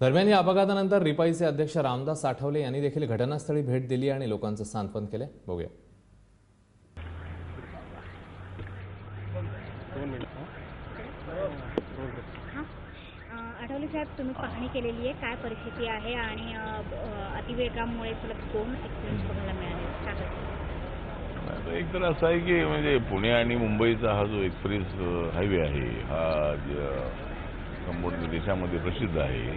दरम्यान या अपघातानंतर रिपाईचे अध्यक्ष रामदास आठवले यांनी देखील घटनास्थळी भेट दिली आणि लोकांचं सांत्वन केले। बघूया। आठवले साहेब, तुम्ही पाहणी केलेली आहे, काय परिस्थिती आहे आणि अतिवेगामुळे सलग 2 ॲक्सिडेंट्स बघायला मिळाले। एक तर असं आहे की म्हणजे पुणे आणि मुंबईचा हा जो एक्सप्रेस हायवे आहे हा संपूर्ण देशामध्ये प्रसिद्ध आहे,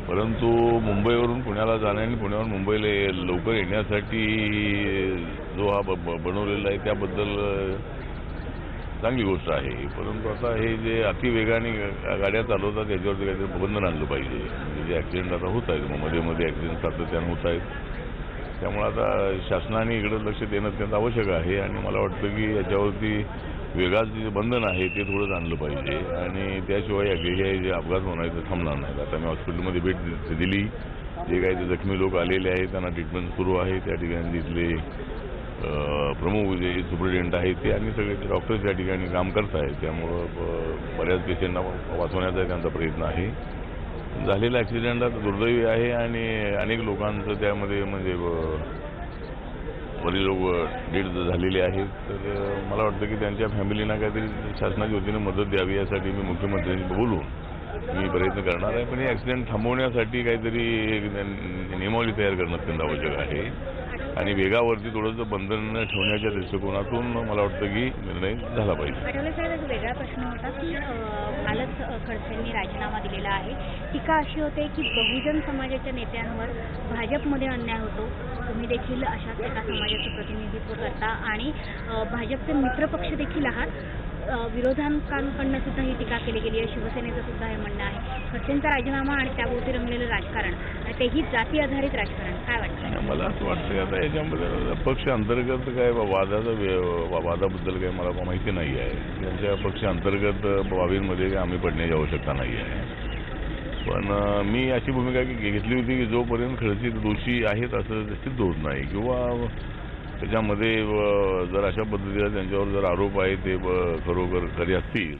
परंतु मुंबईवरून पुण्याला जाणे आणि पुण्यावरून मुंबईला लवकर येण्यासाठी जो हा बनवलेला आहे त्याबद्दल चांगली गोष्ट आहे। परंतु आता हे जे अतिवेगाने गाड्या चालवतात त्याच्यावरती काहीतरी बंधन आणलं पाहिजे। म्हणजे जे ॲक्सिडेंट आता होत आहेत, मध्ये मध्ये ॲक्सिडेंट सातत्यानं होत आहेत, त्यामुळे आता शासनाने इकडे लक्ष देणं अत्यंत आवश्यक आहे आणि मला वाटतं की याच्यावरती वेगाचं जे बंधन आहे ते थोडंच आणलं पाहिजे आणि त्याशिवाय हे जे अपघात होणार ते थांबणार नाहीत। आता मी हॉस्पिटलमध्ये भेट दिली, जे काही ते जखमी लोक आलेले आहेत त्यांना ट्रीटमेंट सुरू आहे। त्या ठिकाणी तिथले प्रमुख जे सुप्रिटेंडंट आहेत ते आणि सगळे डॉक्टर्स त्या ठिकाणी काम करत आहेत, त्यामुळं बऱ्याच पेशंटना वाचवण्याचा त्यांचा प्रयत्न आहे। झालेला ॲक्सिडेंट आता दुर्दैवी आहे आणि अनेक लोकांचं त्यामध्ये म्हणजे बरेच लोक डेड झालेले आहेत। तर मला वाटतं की त्यांच्या फॅमिलींना काहीतरी शासनाच्या वतीने मदत द्यावी यासाठी मी मुख्यमंत्र्यांशी बोलून मी प्रयत्न करणार आहे। पण हे ॲक्सिडेंट थांबवण्यासाठी काहीतरी नियमावली तयार करणं अत्यंत आवश्यक आहे आणि वेगावरती थोडंसं बंधन ठेवण्याच्या दृष्टिकोनातून मला वाटतं की निर्णय झाला पाहिजे। आठवले साहेब, एक वेगळा प्रश्न होता की कालच खडसेंनी राजीनामा दिलेला आहे। टीका अशी होते की बहुजन समाजाच्या नेत्यांवर भाजपमध्ये अन्याय होतो, तुम्ही देखील अशाच एका समाजाचं प्रतिनिधित्व करता आणि भाजपचे मित्रपक्ष देखील आहात। विरोधकांकडून सुद्धा ही टीका केली गेली आहे, शिवसेनेचं सुद्धा हे म्हणणं आहे। खडसेंचा राजीनामा आणि त्याभोवती रंगलेलं राजकारण आणि तेही जाती आधारित राजकारण, काय वाटतं? मला असं वाटतं की आता याच्यामध्ये पक्ष अंतर्गत काय वादाबद्दल काही मला माहिती नाही आहे। त्यांच्या पक्ष अंतर्गत बाबींमध्ये आम्ही पडण्याची आवश्यकता नाही आहे। पण मी अशी भूमिका घेतली होती की जोपर्यंत खडसे दोषी आहेत असं सिद्ध होत नाही किंवा त्याच्यामध्ये जर अशा पद्धतीने त्यांच्यावर जर आरोप आहे ते खरोखर खरे असतील